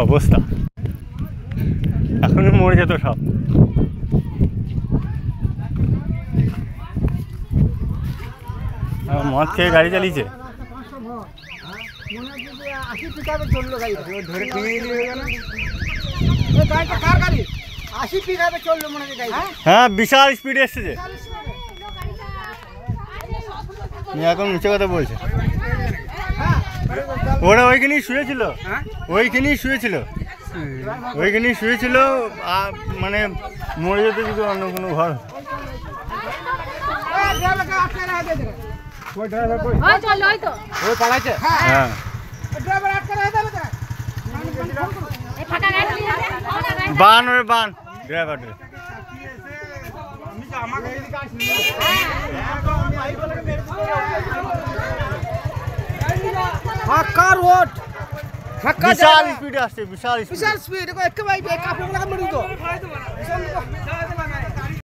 অবস্থা এখনই মরে যেত সব। মদ খেয়ে গাড়ি চালিয়েছে। হ্যাঁ বিশাল স্পিডে এসছে। এখন মিছে কথা বলছে। ওরা ওইখানেই শুয়েছিল, ওইখানেই শুয়েছিল, ওইখানেই শুয়েছিল। মানে মরে যেতে যদি অন্য কোনো ঘর। হ্যাঁ বান ওরে বান ড্রাইভার ফাঁকা রোড, বিশাল স্পিডে আসছে, বিশাল স্পিড।